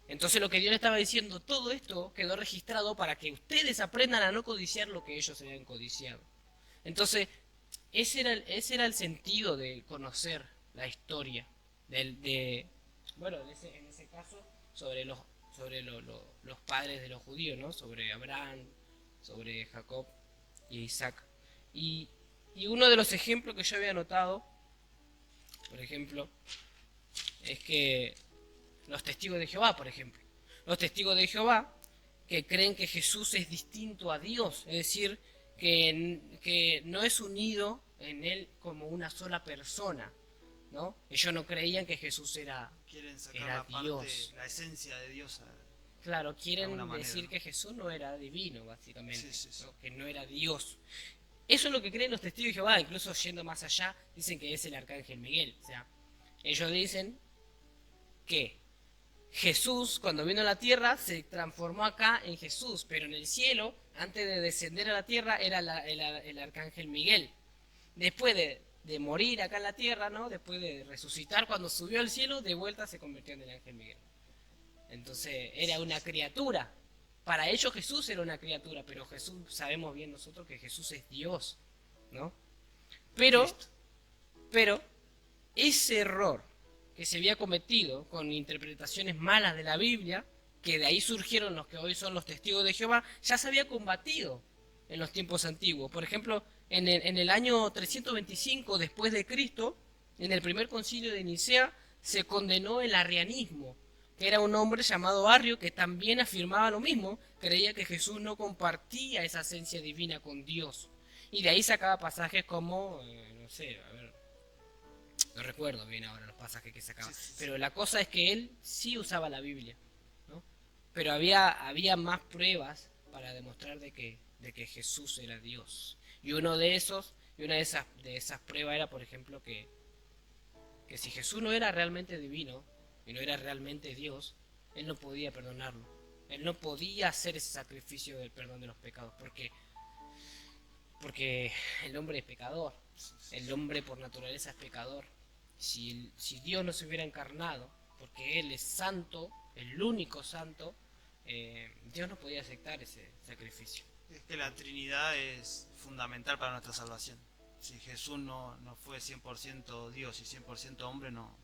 Speaker 2: Entonces lo que Dios le estaba diciendo, todo esto quedó registrado para que ustedes aprendan a no codiciar lo que ellos habían codiciado. Entonces, ese era el sentido de conocer la historia, en ese caso, sobre los padres de los judíos, ¿no? Sobre Abraham, sobre Jacob y Isaac. Y uno de los ejemplos que yo había notado, por ejemplo, es que los testigos de Jehová, por ejemplo. Los testigos de Jehová que creen que Jesús es distinto a Dios, es decir, que no es unido en él como una sola persona, ¿no? Ellos no creían que Jesús era Dios.
Speaker 1: La esencia de Dios.
Speaker 2: Claro, quieren decir que Jesús no era divino, básicamente,
Speaker 1: sí.
Speaker 2: ¿no? Que no era Dios. Eso es lo que creen los testigos de Jehová, incluso yendo más allá, dicen que es el arcángel Miguel. O sea, ellos dicen que Jesús, cuando vino a la tierra, se transformó acá en Jesús, pero en el cielo, antes de descender a la tierra, era el arcángel Miguel. Después de morir acá en la tierra, ¿no? Después de resucitar, cuando subió al cielo, de vuelta se convirtió en el ángel Miguel. Entonces, era una criatura. Para ellos Jesús era una criatura, pero Jesús, sabemos bien nosotros que Jesús es Dios, ¿no? Pero ese error que se había cometido con interpretaciones malas de la Biblia, que de ahí surgieron los que hoy son los testigos de Jehová, ya se había combatido en los tiempos antiguos. Por ejemplo, en el año 325 después de Cristo, en el primer concilio de Nicea, se condenó el arrianismo, que era un hombre llamado Arrio que también afirmaba lo mismo, creía que Jesús no compartía esa esencia divina con Dios. Y de ahí sacaba pasajes como, no recuerdo bien ahora los pasajes que sacaba, pero la cosa es que él sí usaba la Biblia, ¿no? Pero había más pruebas para demostrar de que Jesús era Dios. Y una de esas pruebas era, por ejemplo, que si Jesús no era realmente divino y no era realmente Dios, él no podía perdonarlo. Él no podía hacer ese sacrificio del perdón de los pecados, porque el hombre es pecador, el hombre por naturaleza es pecador. Si Dios no se hubiera encarnado, porque Él es santo, el único santo, Dios no podía aceptar ese sacrificio.
Speaker 1: Es que la Trinidad es fundamental para nuestra salvación. Si Jesús no fue 100% Dios y 100% hombre, no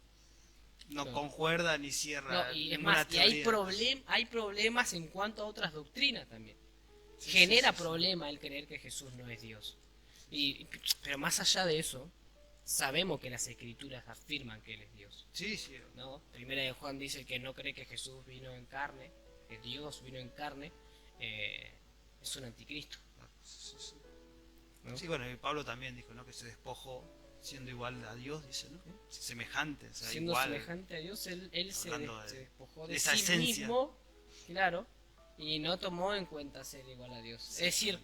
Speaker 1: concuerda ni cierra.
Speaker 2: No, y es más, y hay problemas en cuanto a otras doctrinas también. Genera problema el creer que Jesús no es Dios. Pero más allá de eso, sabemos que las escrituras afirman que Él es Dios.
Speaker 1: Sí, sí.
Speaker 2: ¿No? Primera de Juan dice que no cree que Jesús vino en carne, que Dios vino en carne, es un anticristo.
Speaker 1: ¿No? Sí, bueno, y Pablo también dijo, ¿no? Que se despojó siendo igual a Dios, dice, ¿no? Semejante, o sea,
Speaker 2: siendo
Speaker 1: igual,
Speaker 2: semejante a Dios, él se despojó de
Speaker 1: esa
Speaker 2: sí
Speaker 1: esencia
Speaker 2: mismo, claro, y no tomó en cuenta ser igual a Dios. Es decir,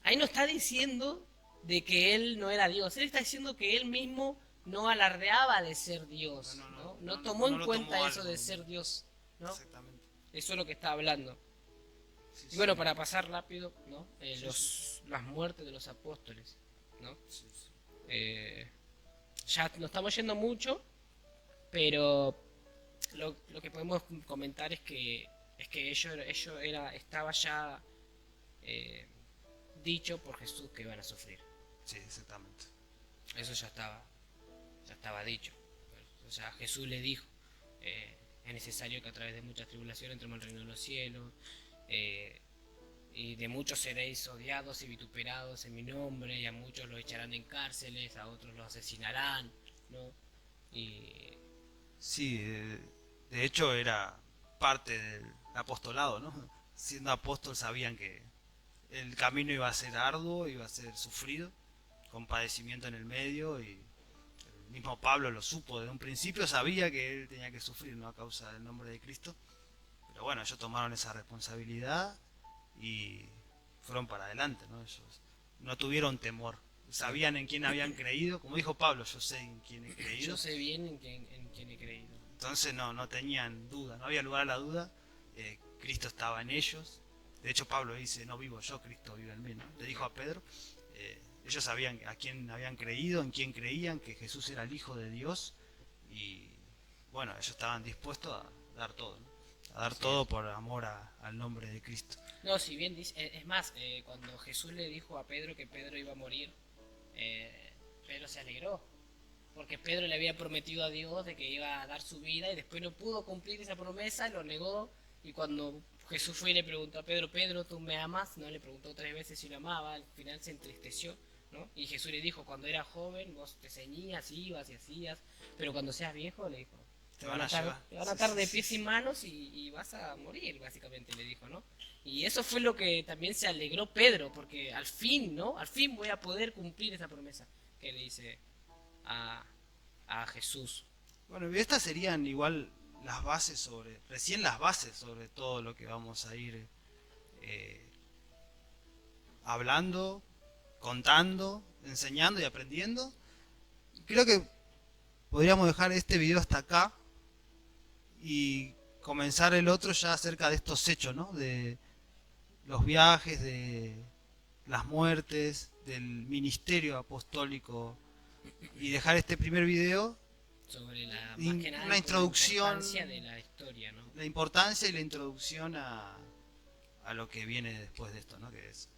Speaker 2: ahí no está diciendo de que él no era Dios, él está diciendo que él mismo no alardeaba de ser Dios, no tomó en cuenta eso de ser Dios, ¿no?
Speaker 1: Exactamente.
Speaker 2: Eso es lo que está hablando.
Speaker 1: Sí,
Speaker 2: y bueno, para pasar rápido, ¿no? Las muertes de los apóstoles, ¿no? Ya nos estamos yendo mucho, pero lo que podemos comentar es que estaba ya dicho por Jesús que iban a sufrir.
Speaker 1: Sí, exactamente.
Speaker 2: Eso ya estaba dicho. O sea, Jesús le dijo, es necesario que a través de muchas tribulaciones entremos al reino de los cielos, y de muchos seréis odiados y vituperados en mi nombre, y a muchos los echarán en cárceles, a otros los asesinarán, ¿no? Y
Speaker 1: sí, de hecho era parte del apostolado, ¿no? Siendo apóstol sabían que el camino iba a ser arduo, iba a ser sufrido, con padecimiento en el medio, y el mismo Pablo lo supo desde un principio, sabía que él tenía que sufrir, ¿no? A causa del nombre de Cristo. Pero bueno, ellos tomaron esa responsabilidad y fueron para adelante, ¿no? Ellos no tuvieron temor, sabían en quién habían creído, como dijo Pablo, yo sé en quién he creído.
Speaker 2: Yo sé bien en quién he creído.
Speaker 1: Entonces no tenían duda, no había lugar a la duda, Cristo estaba en ellos. De hecho Pablo dice, no vivo yo, Cristo vive en mí, ¿no? Le dijo a Pedro, ellos sabían a quién habían creído, en quién creían, que Jesús era el Hijo de Dios, y bueno, ellos estaban dispuestos a dar todo, ¿no? A dar todo por amor al nombre de Cristo.
Speaker 2: No, si bien dice, es más, cuando Jesús le dijo a Pedro que Pedro iba a morir, Pedro se alegró, porque Pedro le había prometido a Dios de que iba a dar su vida y después no pudo cumplir esa promesa, lo negó, y cuando Jesús fue y le preguntó a Pedro, Pedro, ¿tú me amas? No, le preguntó 3 veces si lo amaba, al final se entristeció, ¿no? Y Jesús le dijo, cuando eras joven vos te ceñías, ibas y hacías, pero cuando seas viejo, le dijo, te van a atar de pies y manos y vas a morir, básicamente le dijo, ¿no? Y eso fue lo que también se alegró Pedro, porque al fin, ¿no? Al fin voy a poder cumplir esa promesa que le dice a Jesús.
Speaker 1: Bueno, y estas serían igual recién las bases sobre todo lo que vamos a ir hablando, contando, enseñando y aprendiendo. Creo que podríamos dejar este video hasta acá y comenzar el otro ya acerca de estos hechos, ¿no? De los viajes, de las muertes, del ministerio apostólico, y dejar este primer video
Speaker 2: sobre
Speaker 1: una introducción,
Speaker 2: la importancia de la historia, ¿no?
Speaker 1: La importancia y la introducción a lo que viene después de esto, ¿no? Que es,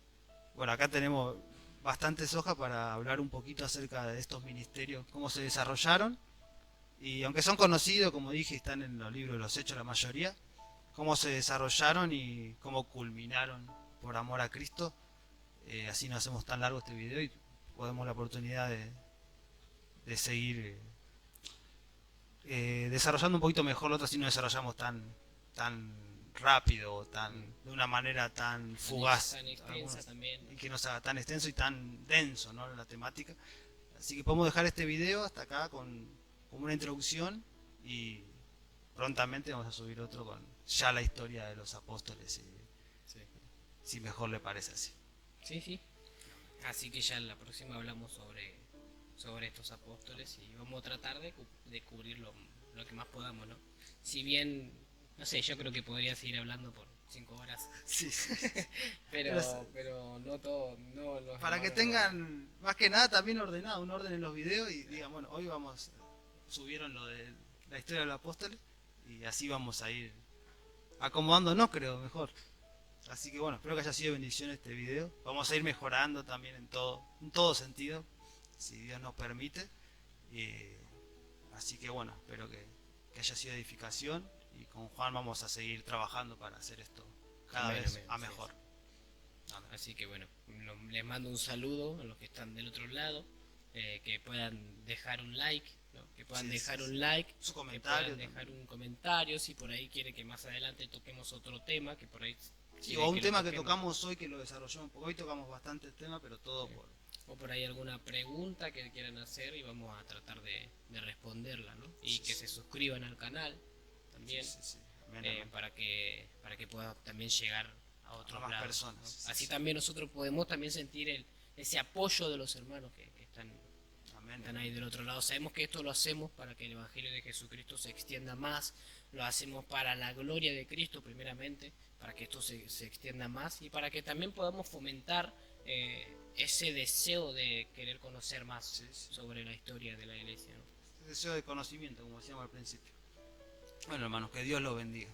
Speaker 1: bueno, acá tenemos bastantes hojas para hablar un poquito acerca de estos ministerios, cómo se desarrollaron, y aunque son conocidos, como dije, están en los libros de los hechos la mayoría, cómo se desarrollaron y cómo culminaron por amor a Cristo. Así no hacemos tan largo este video y podemos la oportunidad de seguir desarrollando un poquito mejor lo otro, si no desarrollamos tan rápido, de una manera tan fugaz,
Speaker 2: tan extensa también, ¿no?
Speaker 1: Y que no sea tan extenso y tan denso, ¿no? La temática. Así que podemos dejar este video hasta acá con una introducción, y prontamente vamos a subir otro con ya la historia de los apóstoles, si mejor le parece así.
Speaker 2: Sí. Así que ya en la próxima hablamos sobre estos apóstoles y vamos a tratar de cubrir lo que más podamos, ¿no? Si bien, no sé, yo creo que podría seguir hablando por 5 horas.
Speaker 1: Sí, sí.
Speaker 2: pero no todo, no los
Speaker 1: Para que
Speaker 2: hermanos
Speaker 1: tengan, más que nada, también ordenado, un orden en los videos y digan, bueno, hoy vamos, subieron lo de la historia del apóstol y así vamos a ir acomodándonos, creo, mejor. Así que bueno, espero que haya sido bendición este video. Vamos a ir mejorando también en todo sentido, si Dios nos permite. Así que bueno, espero que haya sido edificación y con Juan vamos a seguir trabajando para hacer esto cada vez a mejor.
Speaker 2: Amén. Así que bueno, les mando un saludo a los que están del otro lado, que puedan dejar un like, ¿no? Que puedan dejar un like,
Speaker 1: su comentario,
Speaker 2: que puedan dejar un comentario, si por ahí quiere que más adelante toquemos otro tema, que por ahí...
Speaker 1: Sí, o un tema que tocamos hoy que lo desarrollamos, porque hoy tocamos bastantes temas, pero todo por...
Speaker 2: O por ahí alguna pregunta que quieran hacer y vamos a tratar de responderla, ¿no? Y que se suscriban al canal también,
Speaker 1: Amén.
Speaker 2: para que pueda también llegar a otras
Speaker 1: más personas.
Speaker 2: ¿no? Así también nosotros podemos también sentir ese apoyo de los hermanos que están ahí del otro lado. Sabemos que esto lo hacemos para que el Evangelio de Jesucristo se extienda más, lo hacemos para la gloria de Cristo primeramente, para que esto se extienda más y para que también podamos fomentar ese deseo de querer conocer más sobre la historia de la iglesia, ¿no?
Speaker 1: Ese deseo de conocimiento, como decíamos al principio. Bueno, hermanos, que Dios los bendiga.